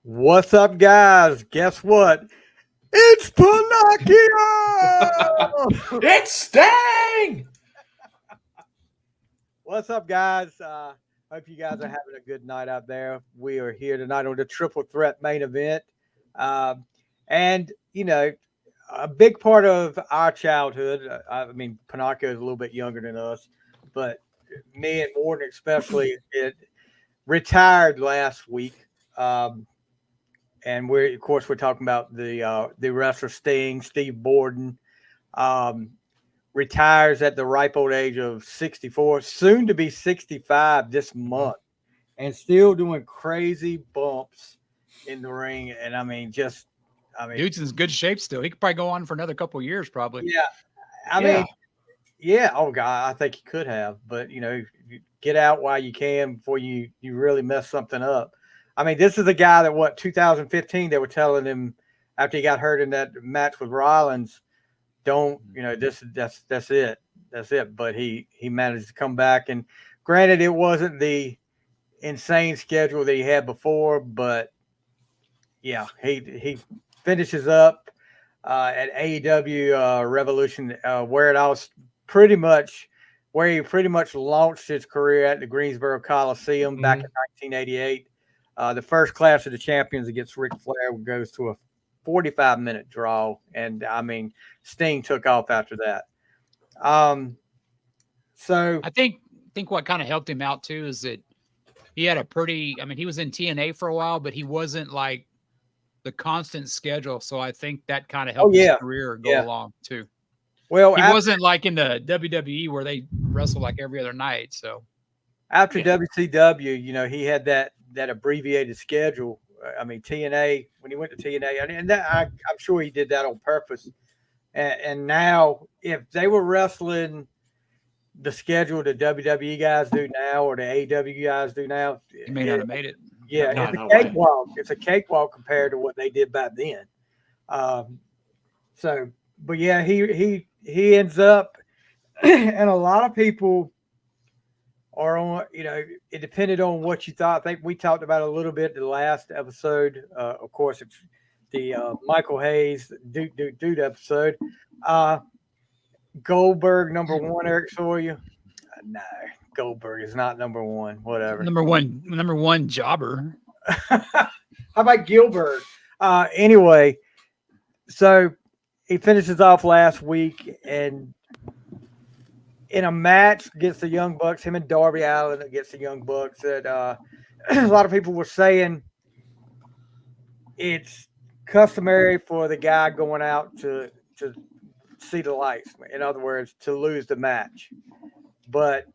What's up, guys? Guess what? It's Pinocchio! It's Sting! What's up, guys? Hope you guys are having a good night out there. We are here tonight on the Triple Threat main event. Um, and, a big part of our childhood, I mean, Pinocchio is a little bit younger than us, but me and Morton especially, it retired last week. Um, and we're talking about the wrestler Sting, Steve Borden, um, retires at the ripe old age of 64, soon to be 65 this month, and still doing crazy bumps in the ring. And Dude's in good shape still. He could probably go on for another couple of years, probably. yeah, I Yeah. mean, yeah. Oh God, I think he could have, but you get out while you can before you really mess something up. I mean, this is a guy that 2015 they were telling him after he got hurt in that match with Rollins, don't that's it. But he managed to come back, and granted, it wasn't the insane schedule that he had before, but yeah, he finishes up at AEW Revolution, where it all pretty much where he pretty much launched his career at the Greensboro Coliseum back in 1988. The first Clash of the Champions against Ric Flair goes to a 45-minute draw, and I mean Sting took off after that. So I think what kind of helped him out too is that he had he was in TNA for a while, but he wasn't like the constant schedule. So I think that kind of helped his career go along too. Well, he wasn't like in the WWE where they wrestle like every other night. So after WCW, he had that abbreviated schedule. I mean, TNA, when he went to TNA, and I'm sure he did that on purpose. And now, if they were wrestling the schedule the WWE guys do now or the AEW guys do now, he may not have made it. Yeah, No, it's no a way. cakewalk. It's a cakewalk compared to what they did back then. But yeah, he ends up, and a lot of people are on. It depended on what you thought. I think we talked about it a little bit the last episode. Of course, it's the Michael Hayes Dude episode. Goldberg #1, Eric Sawyer. No, Goldberg is not #1. Whatever. Number one jobber. How about Gilbert? Anyway, so he finishes off last week, and in a match against the Young Bucks, him and Darby Allin against the Young Bucks, that a lot of people were saying it's customary for the guy going out to see the lights. In other words, to lose the match. But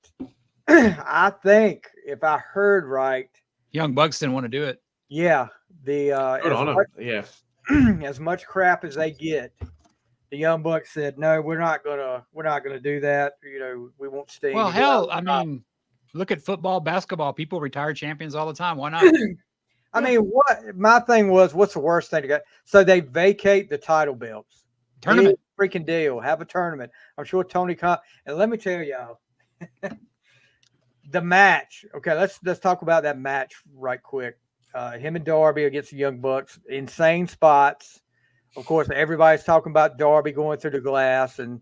I think if I heard right, Young Bucks didn't want to do it. yeah, Good on him. Yeah. as much crap as they get, the Young Bucks said, "No, we're not gonna do that. We won't stay." Well, hell, I mean, look at football, basketball. People retire champions all the time. Why not? I mean, what my thing was, what's the worst thing to get? So they vacate the title belts. Tournament. Freaking deal. Have a tournament. I'm sure Tony Khan. And let me tell y'all, the match. Okay, let's talk about that match right quick. Him and Darby against the Young Bucks. Insane spots. Of course, everybody's talking about Darby going through the glass, and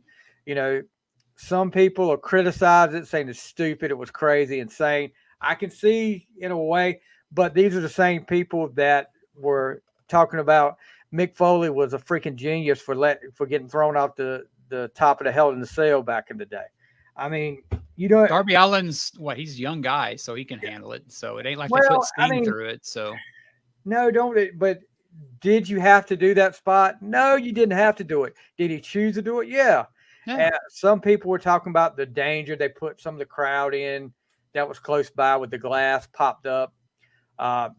some people are criticizing it, saying it's stupid, it was crazy, insane. I can see in a way, but these are the same people that were talking about Mick Foley was a freaking genius for getting thrown off the top of the Hell in the Cell back in the day. I mean, Darby Allin's he's a young guy, so he can handle it. So it ain't like they put Sting through it. So no, don't it? But did you have to do that spot? No, you didn't have to do it. Did he choose to do it? Yeah. And some people were talking about the danger they put some of the crowd in that was close by with the glass popped up.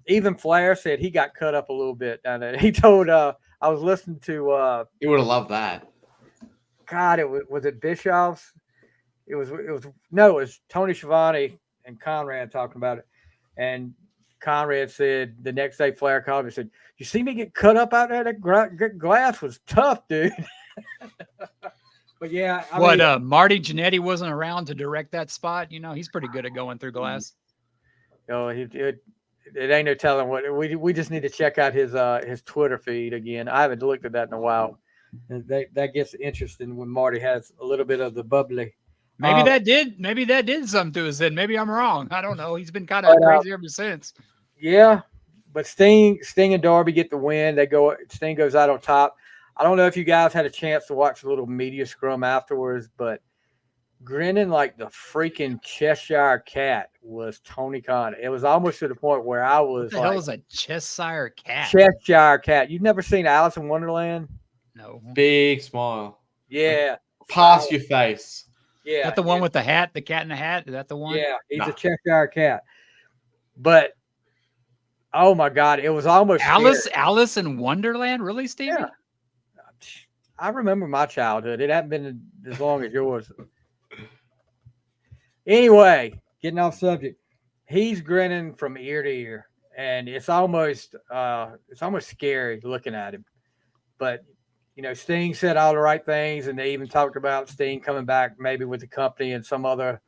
Even Flair said he got cut up a little bit down there. He told I was listening to You would have loved that. God, was it Bischoff's? It was Tony Schiavone and Conrad talking about it. And Conrad said the next day Flair called and said, "You see me get cut up out there? That glass was tough, dude." But yeah, Marty Jannetty wasn't around to direct that spot. He's pretty good at going through glass. He did. it ain't no telling what we just need to check out his Twitter feed again. I haven't looked at that in a while. And that gets interesting when Marty has a little bit of the bubbly. Maybe that did something to his head. Maybe I'm wrong. I don't know. He's been kind of crazy ever since. Yeah, but Sting and Darby get the win. Sting goes out on top. I don't know if you guys had a chance to watch a little media scrum afterwards, but grinning like the freaking Cheshire Cat was Tony Khan. It was almost to the point where I was what the hell is a Cheshire Cat? Cheshire Cat. You've never seen Alice in Wonderland? No. Big smile. Yeah. Past your face. Yeah. Is that the one with the hat, the cat in the hat? Is that the one? Yeah, he's a Cheshire Cat. But oh my God, it was almost Alice in Wonderland? Really, Stevie? Yeah. I remember my childhood. It hadn't been as long as yours. Anyway, getting off subject. He's grinning from ear to ear, and it's almost scary looking at him. But Sting said all the right things, and they even talked about Sting coming back maybe with the company in some other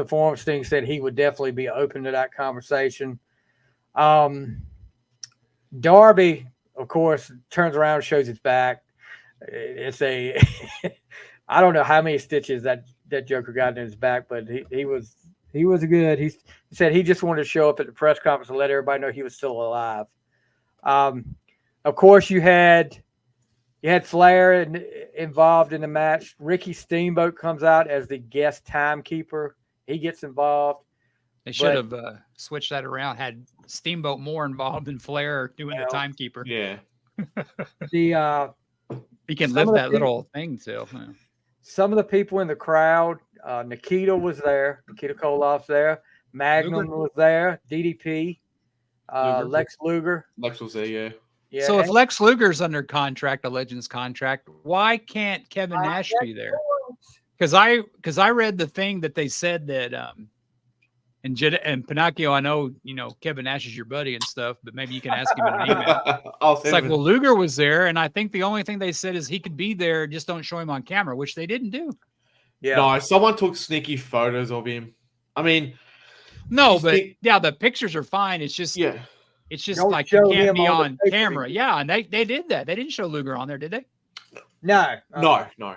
form. Sting said he would definitely be open to that conversation. Darby, of course, turns around and shows his back. It's I don't know how many stitches that Joker got in his back, but he was good. He said he just wanted to show up at the press conference and let everybody know he was still alive. Of course, you had Flair involved in the match. Ricky Steamboat comes out as the guest timekeeper. He gets involved. They should have switched that around. Had Steamboat more involved than Flair doing the timekeeper. Yeah. He can lift that little thing too. Yeah. Some of the people in the crowd, Nikita was there. Nikita Koloff's there. Magnum was there. DDP. Lex Luger. Lex was there, yeah. Yeah. So if Lex Luger's under contract, a Legends contract, why can't Kevin Nash be there? Because I read the thing that they said that and Pinocchio, I know Kevin Nash is your buddy and stuff, but maybe you can ask him in an email. It's like, well, Luger was there, and I think the only thing they said is he could be there, just don't show him on camera, which they didn't do. Yeah. No, someone took sneaky photos of him. I mean, no, but the pictures are fine. It's just it's just don't like you can't be on camera. Yeah, and they did that. They didn't show Luger on there, did they? No. No.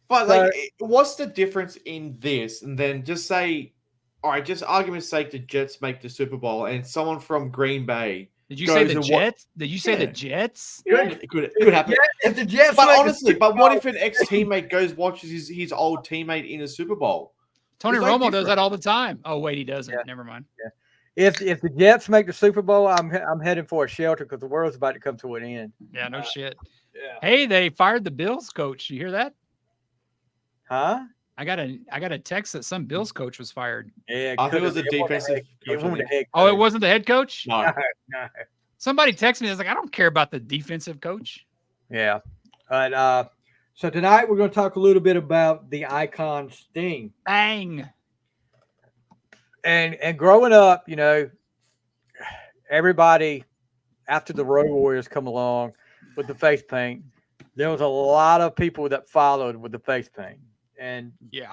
But what's the difference in this? And then just say, all right, just argument's sake, the Jets make the Super Bowl, and someone from Green Bay. Did you say the Jets? Did you say the Jets? It could happen. If the Jets, but honestly, what if an ex-teammate watches his old teammate in a Super Bowl? Tony Romo does that all the time. Oh wait, he doesn't. Yeah. Never mind. Yeah. If the Jets make the Super Bowl, I'm heading for a shelter because the world's about to come to an end. Yeah, no shit. Yeah. Hey, they fired the Bills coach. You hear that? Huh? I got a text that some Bills coach was fired. Yeah, I think it was a defensive coach. Oh, it wasn't the head coach? No. Somebody texted me. I was like, I don't care about the defensive coach. Yeah. But so tonight we're going to talk a little bit about the icon Sting. Bang. And growing up, everybody after the Road Warriors come along with the face paint, there was a lot of people that followed with the face paint. And yeah,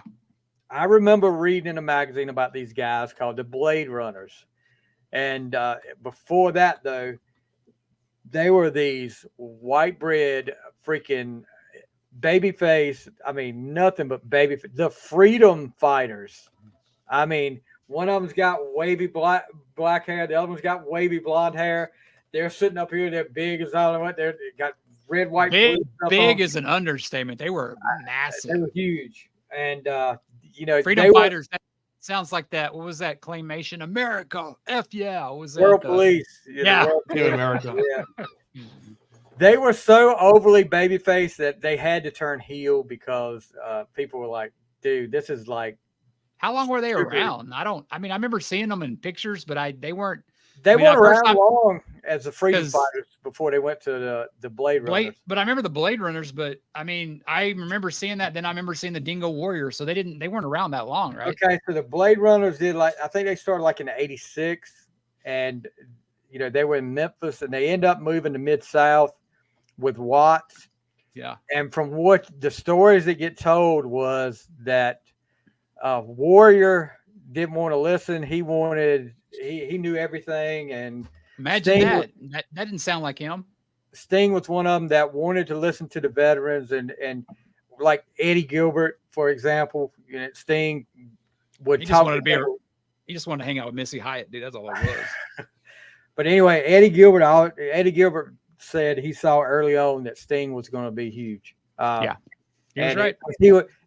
I remember reading in a magazine about these guys called the Blade Runners. And before that, though, they were these white bread freaking baby face. I mean, nothing but baby. The freedom fighters. I mean, one of them's got wavy black hair. The other one's got wavy blonde hair. They're sitting up here. They're big as all what. They got red, white, big is an understatement. They were massive. They were huge. And, freedom fighters. That sounds like that. What was that claymation? America. F yeah. What was that? World Police. Yeah. America. Yeah. They were so overly babyface that they had to turn heel because people were like, dude, this is like. How long were they around? I remember seeing them in pictures, but they weren't. They weren't around long as the freedom fighters before they went to the Blade Runners. But I remember the Blade Runners. But I remember seeing that. Then I remember seeing the Dingo Warriors. So they weren't around that long, right? Okay, so the Blade Runners I think they started like in '86, and they were in Memphis, and they end up moving to Mid-South with Watts. Yeah. And from what the stories that get told was that Warrior didn't want to listen. He wanted he knew everything. And imagine that didn't sound like him. Sting was one of them that wanted to listen to the veterans, and like Eddie Gilbert, for example, Sting would talk. He just wanted to hang out with Missy Hyatt, dude. That's all it was. But anyway, Eddie Gilbert said he saw early on that Sting was going to be huge. Yeah, he was right.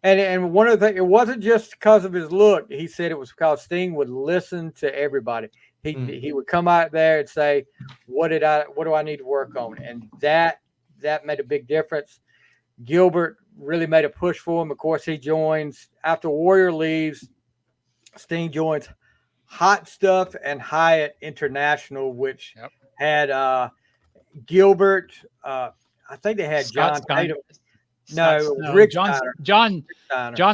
And one of the things, it wasn't just because of his look. He said it was because Sting would listen to everybody. He would come out there and say, what do I need to work on? And that made a big difference. Gilbert really made a push for him. Of course, he joins after Warrior leaves. Sting joins Hot Stuff and Hyatt International, which had Gilbert. I think they had John Tatum. Rick John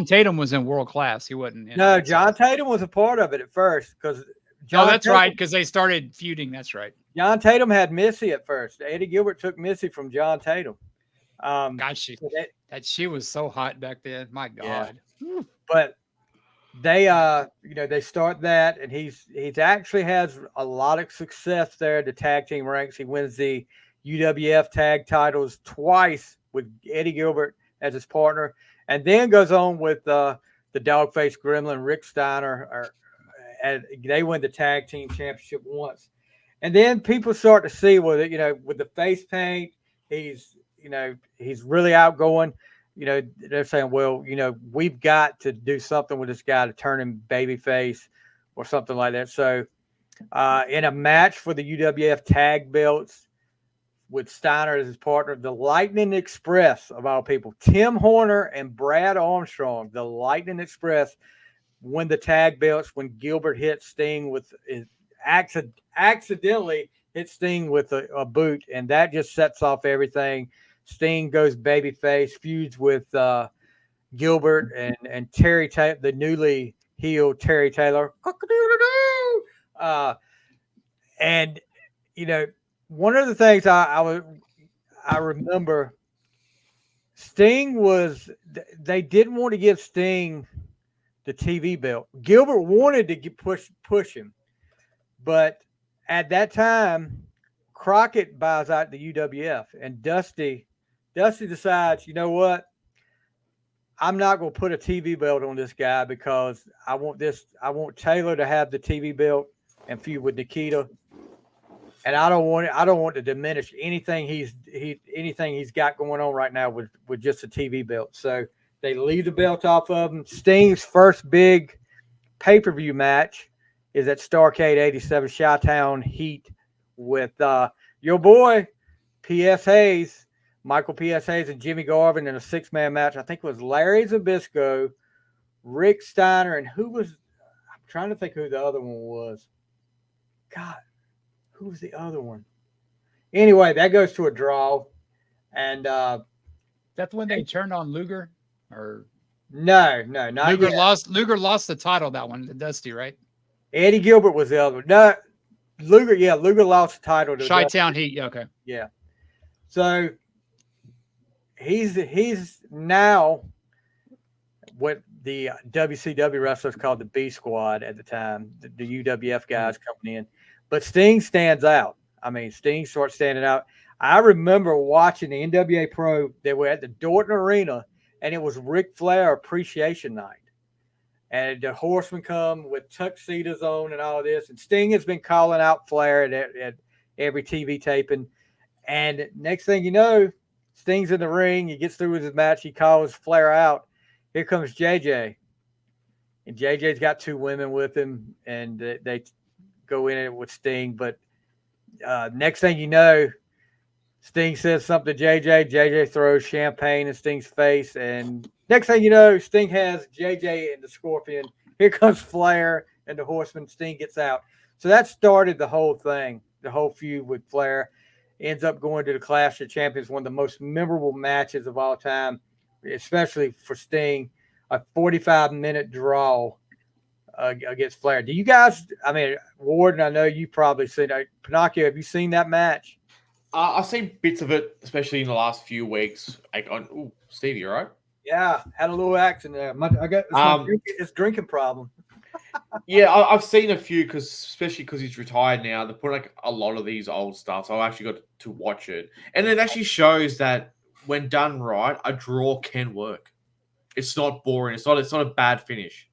Tatum was in World Class. He wasn't. John Tatum was a part of it at first because. Right, because they started feuding. That's right. John Tatum had Missy at first. Eddie Gilbert took Missy from John Tatum. She was so hot back then. My God. Yeah. But they they start that, and he's actually has a lot of success there at the tag team ranks. He wins the UWF tag titles twice with Eddie Gilbert as his partner, and then goes on with the Dogface Gremlin, Rick Steiner, and they win the tag team championship once. And then people start to see with the face paint, he's really outgoing. They're saying, well, we've got to do something with this guy to turn him babyface or something like that. So in a match for the UWF tag belts with Steiner as his partner, the Lightning Express, of all people, Tim Horner and Brad Armstrong, the Lightning Express, win the tag belts when Gilbert hit Sting accidentally hit Sting with a boot, and that just sets off everything. Sting goes babyface, feuds with Gilbert and Terry Taylor, the newly healed Terry Taylor. And one of the things I remember, Sting they didn't want to give Sting the TV belt. Gilbert wanted to push him, but at that time, Crockett buys out the UWF, and Dusty decides, you know what? I'm not going to put a TV belt on this guy because I want Taylor to have the TV belt and feud with Nikita, and I don't want to diminish anything he's got going on right now with just a TV belt. So they leave the belt off of him. Sting's first big pay-per-view match is at Starrcade 87 Chi-Town Heat with your boy P.S. Hayes, Michael P.S. Hayes, and Jimmy Garvin in a 6-man match. I think it was Larry Zbyszko, Rick Steiner, and I'm trying to think who the other one was. God, who was the other one? Anyway, that goes to a draw. And that's when they turned on Luger? Or no, not Luger yet. Luger lost the title, that one, to Dusty, right? Eddie Gilbert was the other one. No, Luger lost the title to Chi-Town Heat. Okay. Yeah. So he's now what the WCW wrestlers called the B Squad at the time, the UWF guys coming in. But Sting stands out. I mean, Sting starts standing out. I remember watching the NWA Pro. They were at the Dorton Arena, and it was Ric Flair Appreciation Night. And the Horsemen come with tuxedos on and all this. And Sting has been calling out Flair at every TV taping. And next thing you know, Sting's in the ring. He gets through with his match. He calls Flair out. Here comes JJ. And JJ's got 2 women with him, and they go in it with Sting. But next thing you know, Sting says something to JJ. JJ throws champagne in Sting's face. And next thing you know, Sting has JJ and the Scorpion. Here comes Flair and the Horseman. Sting gets out. So that started the whole thing, the whole feud with Flair. Ends up going to the Clash of Champions, one of the most memorable matches of all time, especially for Sting. A 45-minute draw against Flair. Do you guys, Warden, I know you've probably seen it. Pinocchio, have you seen that match? I've seen bits of it, especially in the last few weeks. Stevie, you all right? Yeah, had a little accident there. I got it's drinking problem. Yeah, I've seen a few especially because he's retired now. They put like a lot of these old stuff, so I actually got to watch it, and it actually shows that when done right, a draw can work. It's not boring. It's not a bad finish.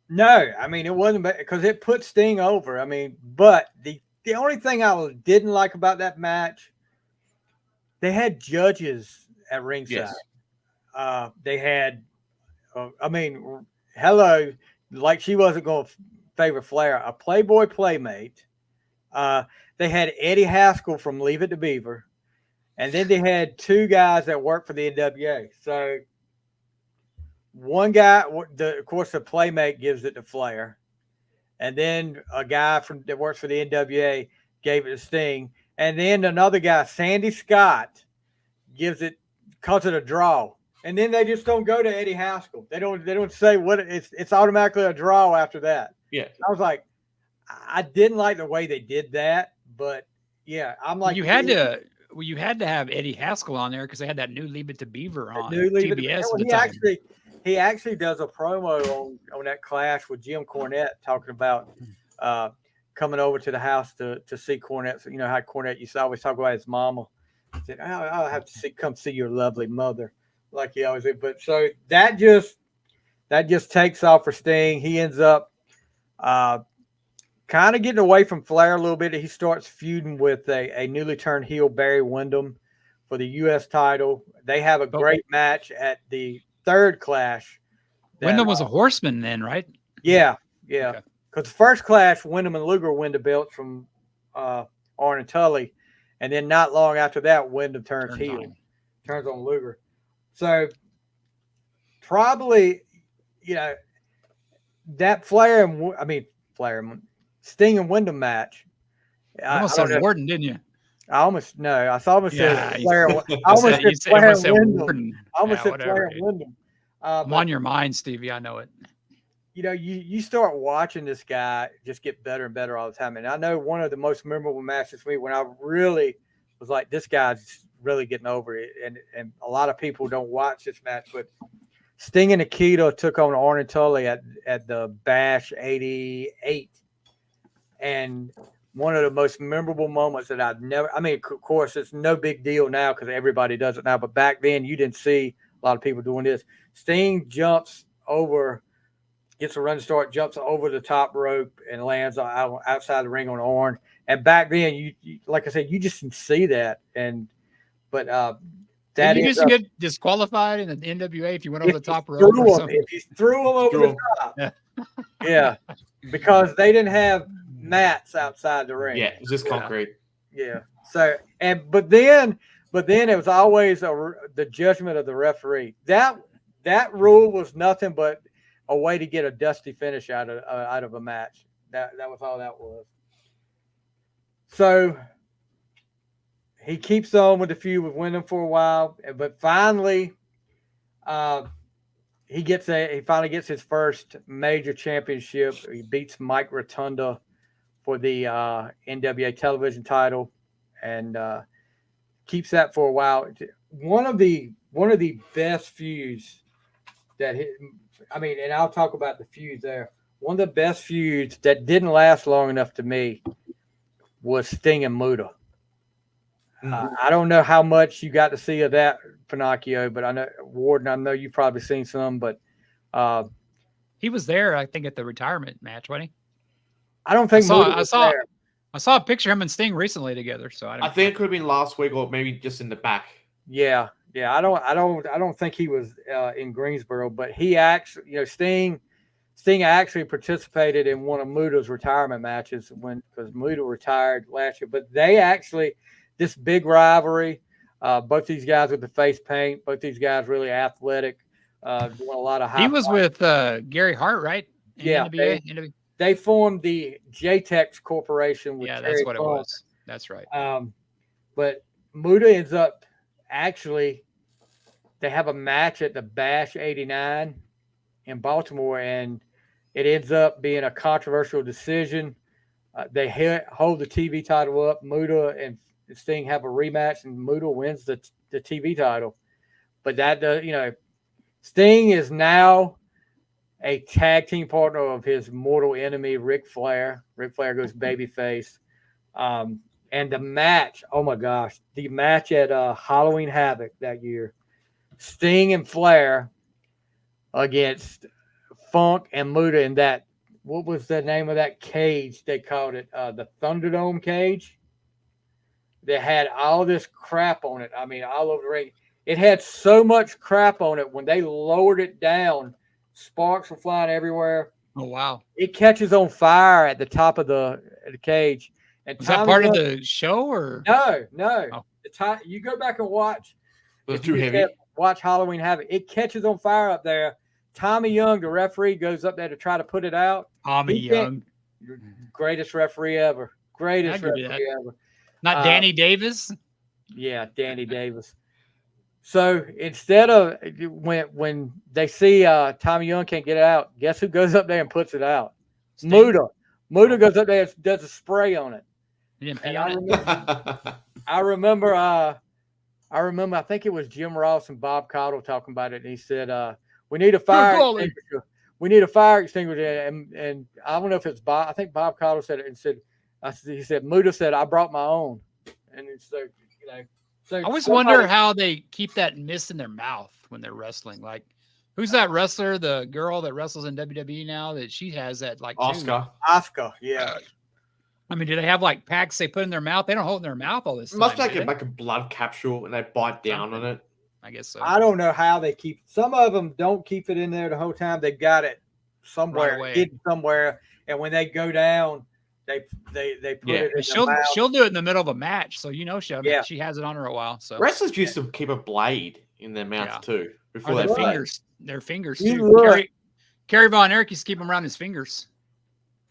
No, I mean it wasn't because it put Sting over. I mean, but the only thing I didn't like about that match, they had judges at ringside. Yes. They had, I mean, hello, like she wasn't going to favor Flair, a Playboy Playmate. They had Eddie Haskell from Leave It to Beaver, and then they had two guys that worked for the NWA. So one guy, of course, the Playmate gives it to Flair, and then a guy that works for the NWA gave it to Sting, and then another guy, Sandy Scott, calls it a draw. And then they just don't go to Eddie Haskell. They don't say what it's automatically a draw after that. Yeah. I was like, I didn't like the way they did that, but yeah, I'm like, you had to have Eddie Haskell on there because they had that new Leave It to Beaver on TBS at the time. He actually does a promo on that Clash with Jim Cornette talking about coming over to the house to see Cornette. So, you know how Cornette used to always talk about his mama. He said, I'll have to come see your lovely mother, like he always did. But so that just takes off for Sting. He ends up kind of getting away from Flair a little bit. He starts feuding with a newly turned heel, Barry Windham, for the U.S. title. They have a great match at the third Clash. Windham was a horseman then, right? Yeah. Because the first Clash, Windham and Luger win the belts from Arn and Tully. And then not long after that, Windham turns heel, turns on Luger. So probably, that Sting and Wyndham match. You almost said Warden, didn't you? I almost said Flair. I almost said Flair and Wyndham. I almost said Flair and Wyndham. I'm on your mind, Stevie. I know it. You start watching this guy just get better and better all the time. And I know one of the most memorable matches for me when I really was like, this guy's really getting over it. And a lot of people don't watch this match, but Sting and Nikita took on Arn and Tully at the Bash 88. And one of the most memorable moments that of course, it's no big deal now because everybody does it now. But back then, you didn't see a lot of people doing this. Sting gets a run start, jumps over the top rope, and lands outside the ring on Arn. And back then, you like I said, you just didn't see that. But you used to get disqualified in the NWA if you went over the top rope. If you threw them over the top, yeah, because they didn't have mats outside the ring. Yeah, it was just concrete. Yeah. So but then it was always the judgment of the referee. That rule was nothing but a way to get a dusty finish out of a match. That was all that was. So he keeps on with the feud with Wyndham for a while, but finally, he finally gets his first major championship. He beats Mike Rotunda for the NWA television title, and keeps that for a while. One of the best feuds and I'll talk about the feuds there. One of the best feuds that didn't last long enough to me was Sting and Muta. I don't know how much you got to see of that, Pinocchio, but I know Warden. I know you've probably seen some, but he was there. I think at the retirement match, wasn't he? I don't think I saw a picture of him and Sting recently together. So I think it could have been last week or maybe just in the back. Yeah. I don't think he was in Greensboro, but he actually, Sting actually participated in one of Muta's retirement matches because Muta retired last year. But they actually, this big rivalry, both these guys with the face paint, both these guys really athletic, doing a lot of high. He was with Gary Hart, right? NWA. They formed the JTEX Corporation with Terry that's what Funk. It was. That's right. But Muta ends up actually, they have a match at the Bash 89 in Baltimore, and it ends up being a controversial decision. They hold the TV title up. Muta and Sting have a rematch, and Muta wins the TV title. But that, Sting is now a tag team partner of his mortal enemy, Ric Flair. Ric Flair goes babyface. And the match, oh my gosh, the match at Halloween Havoc that year, Sting and Flair against Funk and Muta in that, what was the name of that cage? They called it the Thunderdome cage. They had all this crap on it. I mean, all over the ring. It had so much crap on it when they lowered it down, sparks were flying everywhere. Oh wow! It catches on fire at the top of the cage. And was that part of the show or no? Oh. You go back and watch. It was too heavy. Watch Halloween Havoc. It catches on fire up there. Tommy Young, the referee, goes up there to try to put it out. Tommy Young, greatest referee ever. Greatest referee ever. Not Danny Davis. Yeah, Danny Davis. So instead of when they see Tommy Young can't get it out, guess who goes up there and puts it out? Sting. Muta. Muta goes up there and does a spray on it. You didn't pee on it? I remember. I think it was Jim Ross and Bob Caudle talking about it, and he said, "We need a fire extinguisher. We need a fire extinguisher." And I don't know if it's Bob. I think Bob Caudle said it and said, he said, Muta said, "I brought my own." And it's so, you know. So I always wonder how they keep that mist in their mouth when they're wrestling. Like, who's that wrestler? The girl that wrestles in WWE now that she has that like Oscar. Oscar, yeah. I mean, do they have like packs they put in their mouth? They don't hold in their mouth all this time. Must like a blood capsule and they bite down on it. I guess so. I don't know how they keep. Some of them don't keep it in there the whole time. They've got it somewhere, hidden somewhere, and when they go down, they put it in she'll do it in the middle of a match, so she has it on her a while. So wrestlers used to keep a blade in their mouth too before their they fingers. Their fingers too. Kerry Von Erich used to keep them around his fingers.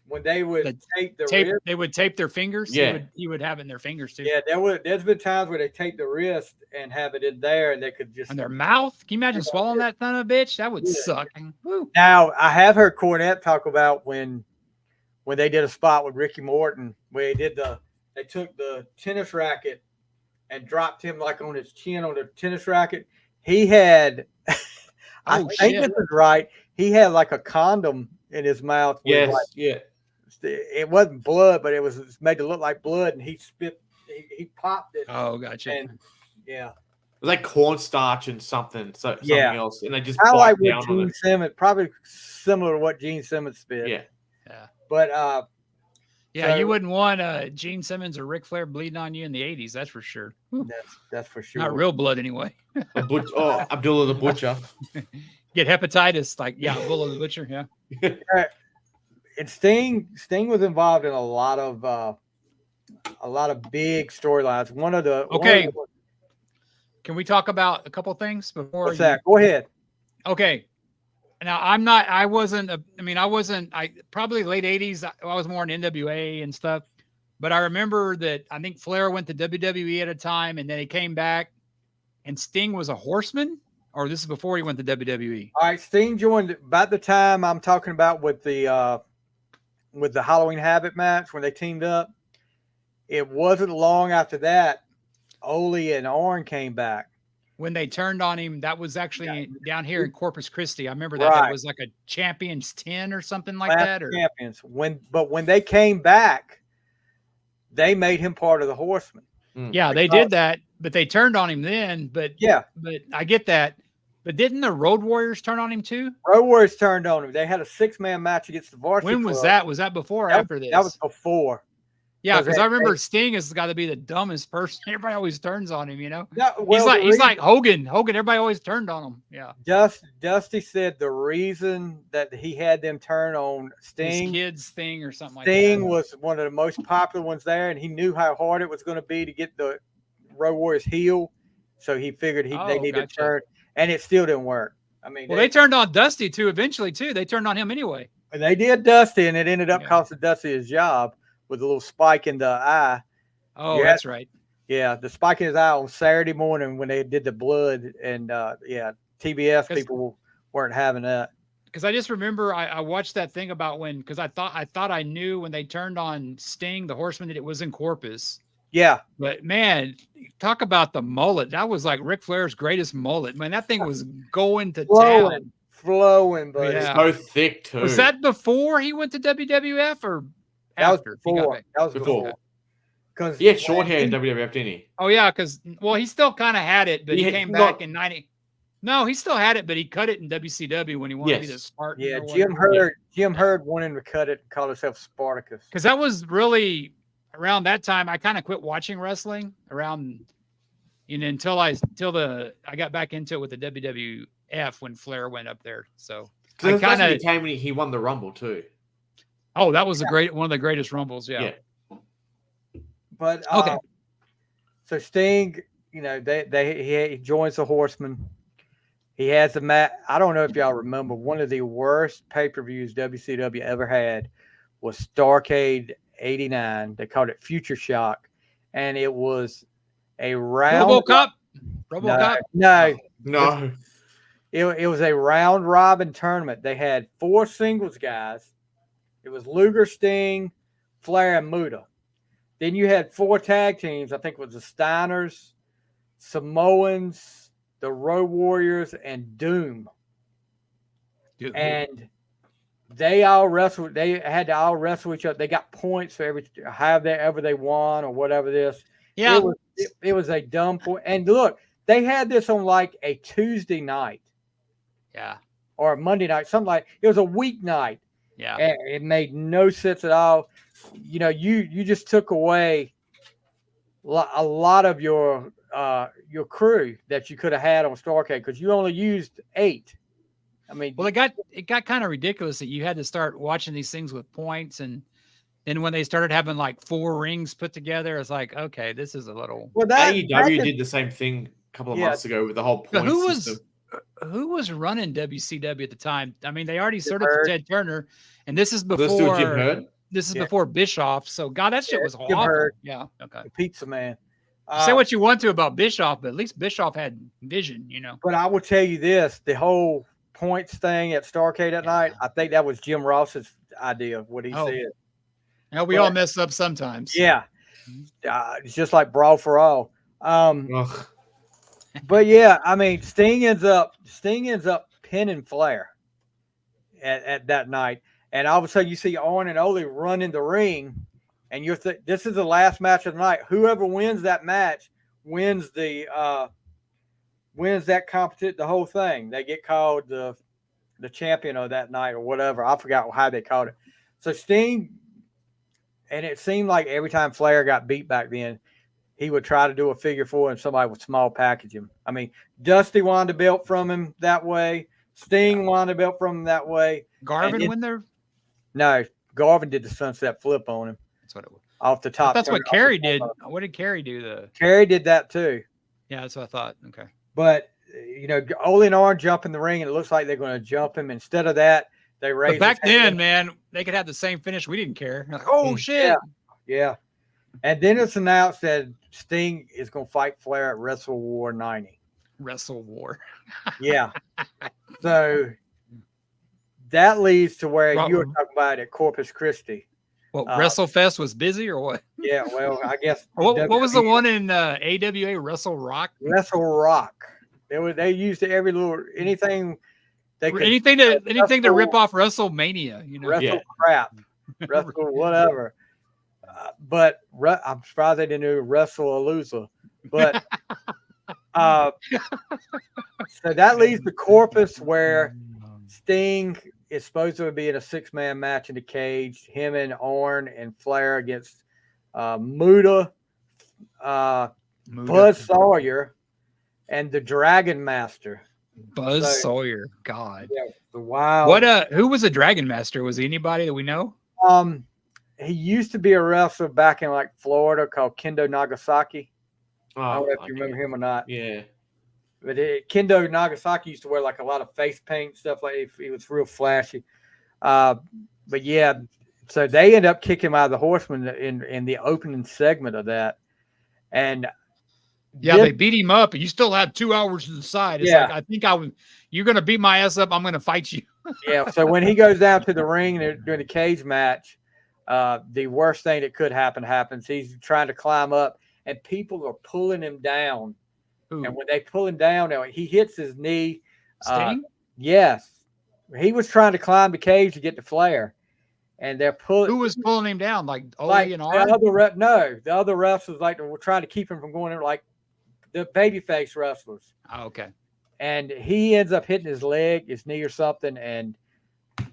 When they would tape they would tape their fingers. Yeah, he would have it in their fingers too. Yeah, there's been times where they tape the wrist and have it in there, and they could just in their mouth. Can you imagine swallowing that son of a bitch? That would suck. Woo. Now I have heard Cornette talk about when they did a spot with Ricky Morton where they took the tennis racket and dropped him like on his chin on the tennis racket. He had, I think this is right. He had like a condom in his mouth. Yes, It wasn't blood, but it was made to look like blood, and he popped it. Oh, gotcha. And, yeah. It was like cornstarch and something else, and they just I like down what Gene Simmons, probably similar to what Gene Simmons spit. Yeah. But you wouldn't want Gene Simmons or Ric Flair bleeding on you in the 80s, that's for sure. That's for sure. Not real blood anyway. Abdullah the Butcher. Get hepatitis, Abdullah the Butcher, yeah. And Sting was involved in a lot of big storylines. Can we talk about a couple things before? What's that? Go ahead. Okay. Now I probably late 80s. I was more in NWA and stuff, but I remember that I think Flair went to WWE at a time and then he came back and Sting was a horseman, or this is before he went to WWE. All right. Sting joined about the time I'm talking about with the Halloween Havoc match when they teamed up. It wasn't long after that, Ole and Arn came back. When they turned on him, that was actually down here in Corpus Christi. I remember that. Right. It was like a Champions 10 or something like that. Or Champions. When they came back, they made him part of the Horsemen. Yeah, they did that, but they turned on him then. But I get that. But didn't the Road Warriors turn on him too? Road Warriors turned on him. They had a 6-man match against the Varsity When was Club. that? Was that before or after this? That was before. Yeah, because I remember Sting has got to be the dumbest person. Everybody always turns on him, Yeah, he's like Hogan. Everybody always turned on him. Yeah. Dusty said the reason that he had them turn on Sting, his kids thing or something like that. Sting was one of the most popular ones there, and he knew how hard it was going to be to get the Road Warriors heel, so he figured they needed to turn, and it still didn't work. I mean, they turned on Dusty too. Eventually, too, they turned on him anyway. And they did Dusty, and it ended up costing Dusty his job with a little spike in the eye. Oh, that's right. Yeah, the spike in his eye on Saturday morning when they did the blood, and TBS people weren't having that. Because I just remember I watched that thing about because I thought I knew when they turned on Sting, the Horseman, that it was in Corpus. Yeah. But man, talk about the mullet. That was like Ric Flair's greatest mullet. Man, that thing was going to town. flowing, buddy. Yeah. So thick too. Was that before he went to WWF or That was after? he got before. back? That was Before. before. Because He had short hair in WWF, didn't he? Oh yeah, because he still kind of had it, but he He had came not- back in 90. No, he still had it, but he cut it in WCW when he wanted to be the Yes. Spartan. Yeah, or Jim whatever. Hurd wanted to cut it and call himself Spartacus. Because that was really around that time. I kind of quit watching wrestling around, until I got back into it with the WWF when Flair went up there. So I Because that's kind when he of came when he won the Rumble too. that was one of the greatest Rumbles. Yeah. But Okay. So Sting, he joins the Horsemen. He has a match. I don't know if y'all remember, one of the worst pay-per-views WCW ever had was Starrcade '89. They called it Future Shock, and it was a round. RoboCop. No. It was a round robin tournament. They had 4 singles guys. It was Luger, Sting, Flair, and Muta. Then you had 4 tag teams. I think it was the Steiners, Samoans, the Road Warriors, and Doom. And they all wrestled. They had to all wrestle each other. They got points for however they won or whatever this. Yeah. It was a dumb point. And look, they had this on like a Tuesday night. Yeah. Or a Monday night, something like it was a weeknight. Yeah. And it made no sense at all. You just took away a lot of your crew that you could have had on Starrcade because you only used 8. I mean, well, it got kind of ridiculous that you had to start watching these things with points, and then when they started having like 4 rings put together, it's like, okay, this is a little. Well, AEW did the same thing a couple of months ago with the whole point system. Who was running WCW at the time? I mean, they already started to Ted Turner, and this is before Jim Herd? This is before Bischoff. So God, that shit was Jim awful. Herd, yeah. Okay. The Pizza Man. Say what you want to about Bischoff, but at least Bischoff had vision, But I will tell you this: the whole points thing at Starrcade that night, I think that was Jim Ross's idea of what he said. Yeah, we all mess up sometimes. Yeah, it's just like Brawl for All. But yeah, I mean, Sting ends up pinning Flair at that night, and all of a sudden you see Arn and Ole run in the ring, and this is the last match of the night. Whoever wins that match wins that competition, the whole thing. They get called the champion of that night or whatever. I forgot how they called it. So Sting, and it seemed like every time Flair got beat back then, he would try to do a figure 4 and somebody would small package him. I mean, Dusty won the belt from him that way. Sting won the belt from him that way. Garvin win there? No, Garvin did the sunset flip on him. That's what it was. Off the top. That's what Kerry did. What did Kerry do? Kerry did that too. Yeah, that's what I thought. Okay. But, Ole and Arn jump in the ring, and it looks like they're going to jump him. Instead of that, they raised. But back then, man, they could have the same finish. We didn't care. Like, oh, shit. Yeah. And then it's announced that Sting is going to fight Flair at Wrestle War 90. Wrestle War. Yeah. So that leads to where you were talking about at Corpus Christi. What, WrestleFest was busy or what? Yeah, well, I guess. What was the one in AWA, Wrestle Rock? Wrestle Rock. They used every little anything they could. Anything to rip off WrestleMania, Wrestle crap, Wrestle whatever. But I'm surprised they didn't do Wrestle a Loser. But so that leaves the Corpus where Sting is supposed to be in a 6-man match in the cage. Him and Arn and Flair against Muta, Buzz Sawyer, and the Dragon Master. Buzz Sawyer, God. Yeah, the wild. Who was a Dragon Master? Was he anybody that we know? He used to be a wrestler back in like Florida called Kendo Nagasaki. I don't know if you remember him or not. Yeah. But Kendo Nagasaki used to wear like a lot of face paint stuff. Like he was real flashy. But yeah, so they end up kicking him out of the Horsemen in the opening segment of that. And they beat him up, and you still have 2 hours to decide. It's like, I think you're going to beat my ass up. I'm going to fight you. Yeah. So when he goes down to the ring during the cage match, the worst thing that could happen happens. He's trying to climb up, and people are pulling him down. Ooh. And when they pull him down, he hits his knee. Sting? Yes. he was trying to climb the cage to get to Flair, and they're pulling. Who was pulling him down? Like Ole Like and the R? other rep? No, the other refs was like were trying to keep him from going in, like the babyface wrestlers. Oh, okay. And he ends up hitting his leg, his knee or something, and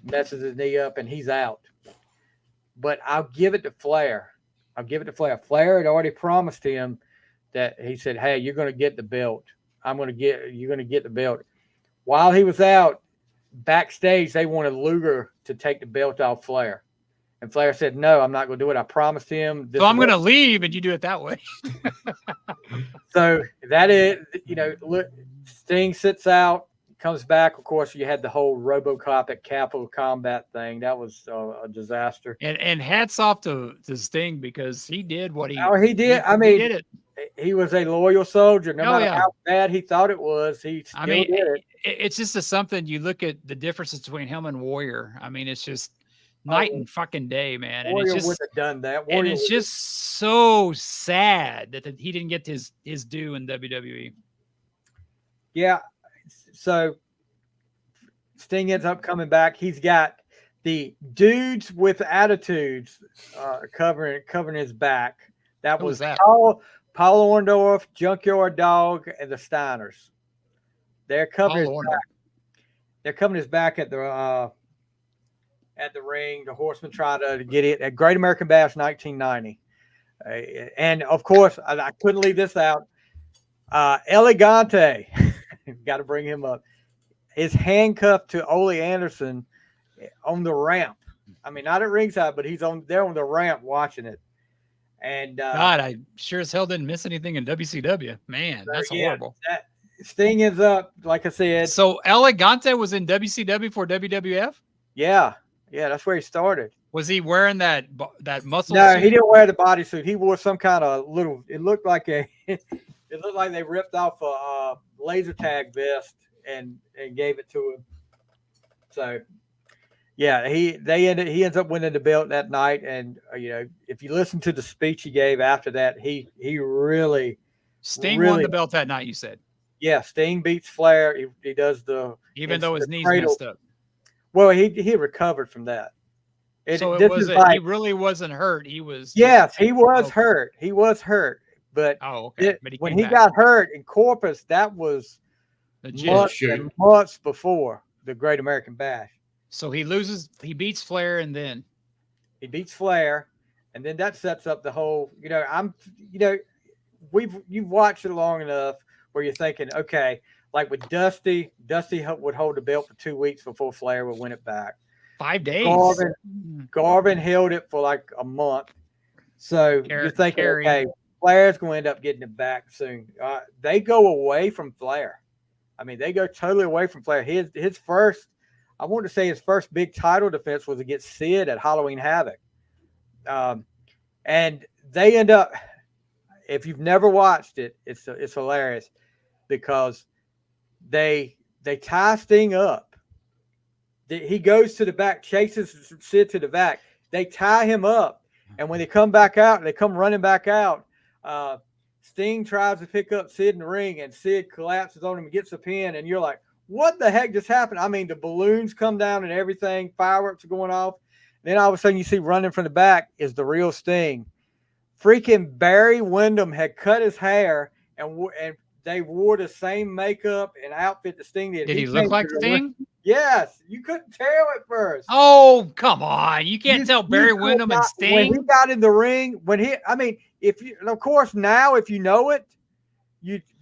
messes his knee up, and he's out. But I'll give it to Flair. Flair had already promised him that he said, "Hey, you're going to get the belt. You're going to get the belt." While he was out backstage, they wanted Luger to take the belt off Flair, and Flair said, "No, I'm not going to do it. I promised him." So I'm going to leave, and you do it that way. So that is, look, Sting sits out, comes back. Of course, you had the whole RoboCop at Capital Combat thing. That was a disaster. And hats off to Sting, because he did what he. Oh, he did. He did it. He was a loyal soldier. No matter yeah. how bad he thought it was, he still did it. It's just something. You look at the differences between him and Warrior. I mean, it's just night and fucking day, man. Warrior and it's would just have done that. and it's just so sad that he didn't get his due in WWE. Yeah. So Sting ends up coming back. He's got the Dudes with Attitudes covering his back. That Who was that? Paul Orndorff, Junkyard Dog, and the Steiners. They're covering his back. They're covering his back at the ring. The Horsemen try to get it at Great American Bash 1990. And of course, I couldn't leave this out. Elegante, got to bring him up. Is handcuffed to Ole Anderson on the ramp. I mean, not at ringside, but he's there on the ramp watching it. And God, I sure as hell didn't miss anything in WCW. Man, that's horrible. Sting ends up, like I said. So Elegante was in WCW for WWF? Yeah, that's where he started. Was he wearing that muscle No, suit? he didn't wear the bodysuit. He wore some kind of little. It looked like it looked like they ripped off a laser tag vest and gave it to him. So, yeah, he ends up winning the belt that night. And if you listen to the speech he gave after that, he really Sting won the belt that night. You said. Yeah, Sting beats Flair. He does even though his knees messed up. Well, he recovered from that. He really wasn't hurt. He was. Yes, he was hurt. He was hurt. But when he got hurt in Corpus, that was months before the Great American Bash. So he beats Flair, and then he beats Flair, and then that sets up the whole. You've watched it long enough where you're thinking, okay, like with Dusty would hold the belt for 2 weeks before Flair would win it back. 5 days. Garvin held it for like a month. So you're thinking, okay, Flair's going to end up getting it back soon. They go away from Flair. I mean, they go totally away from Flair. His first, I want to say his first big title defense was against Sid at Halloween Havoc. And they end up, if you've never watched it, it's hilarious because they tie Sting up. He goes to the back, chases Sid to the back. They tie him up. And when they come back out, they come running back out. Sting tries to pick up Sid in the ring, and Sid collapses on him and gets a pin. And you're like, what the heck just happened? I mean, the balloons come down and everything. Fireworks are going off. Then all of a sudden you see running from the back is the real Sting. Freaking Barry Windham had cut his hair, and they wore the same makeup and outfit that Sting did. Did he look like Sting? Yes, you couldn't tell at first. Oh, come on. You can't tell Barry Windham and Sting. When he got in the ring, of course, now if you know it,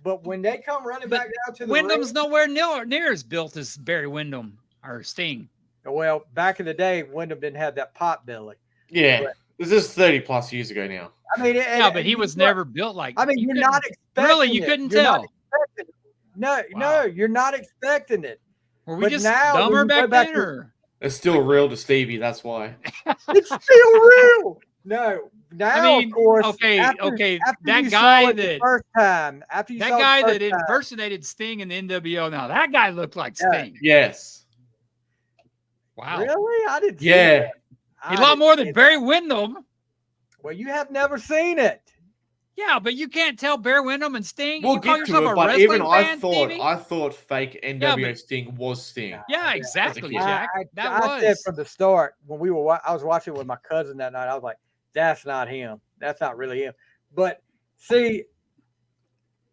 but when they come running back down to the Wyndham's ring, nowhere near as built as Barry Windham or Sting. Well, back in the day, Windham didn't have that pot belly. Yeah. This is 30 plus years ago now. I mean, but he was never built like. I mean, you're not expecting really. You couldn't tell. No, you're not expecting it. Were we just dumber back then, or it's still real to Stevie? That's why. It's still real. No, now of course. Okay. After That guy that first time after you that guy that impersonated Sting in the NWO. Now that guy looked like Sting. Yes. Wow. Really? I didn't. Yeah. A lot more than Barry Windham. Well, you have never seen it. Yeah, but you can't tell Bear Windham and Sting. We'll you call get to yourself it, a but wrestling even fan, Stevie? I thought fake NWO Sting was Sting. Yeah, exactly, Jack. I said from the start when we were, I was watching with my cousin that night. I was like, "That's not him. That's not really him." But see,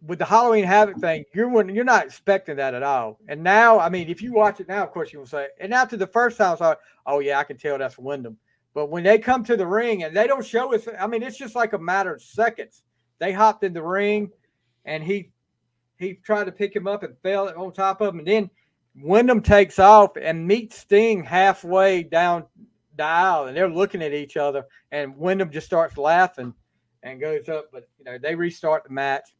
with the Halloween Havoc thing, you're not expecting that at all. And now, I mean, if you watch it now, of course you will say. And after the first time, I was like, "Oh yeah, I can tell that's Wyndham." But when they come to the ring and they don't show us, I mean, it's just like a matter of seconds. They hopped in the ring, and he tried to pick him up and fell on top of him. And then Wyndham takes off and meets Sting halfway down the aisle, and they're looking at each other. And Wyndham just starts laughing and goes up. But they restart the match,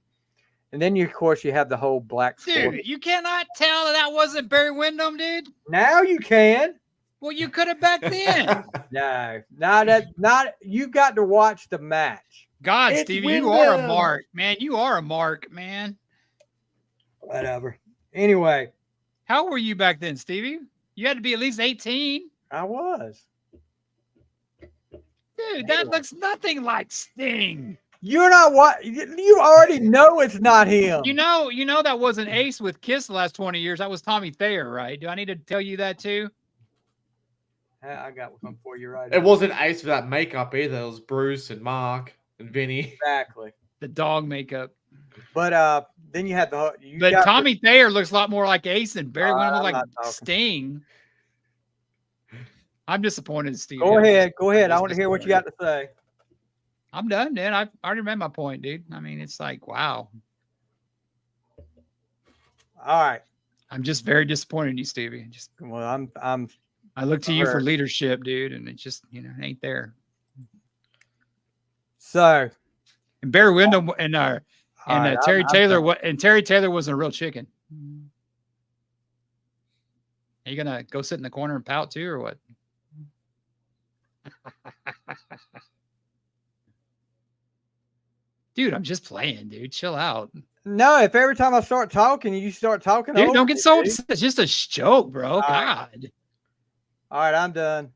and then of course you have the whole black sport. Dude, you cannot tell that wasn't Barry Windham, dude. Now you can. Well, you could have back then. No, not. You got to watch the match. God, It's Stevie, Wyndham. you are a mark, man. You are a mark, man. Whatever. Anyway, how were you back then, Stevie? You had to be at least 18. I was. Dude, that looks nothing like Sting. You're not what you already know it's not him. You know that wasn't Ace with Kiss the last 20 years. That was Tommy Thayer, right? Do I need to tell you that too? I got one for you right. It wasn't Ace for that makeup either. It was Bruce and Mark and Vinny. Exactly. The dog makeup. But then you had the. But Tommy Thayer looks a lot more like Ace than Barry Windham looked like talking. Sting. I'm disappointed, Steve. Go ahead. I want to hear what you got to say. I'm done, man. I already made my point, dude. I mean, it's like, wow. All right. I'm just very disappointed in you, Stevie. Well, I look to you for leadership, dude, and it just, it ain't there. So, and Barry Windham and Terry Taylor wasn't a real chicken. Are you gonna go sit in the corner and pout too, or what? Dude, I'm just playing, dude. Chill out. No, if every time I start talking, you start talking. Dude, don't get so upset. It's just a joke, bro. God. All right, I'm done.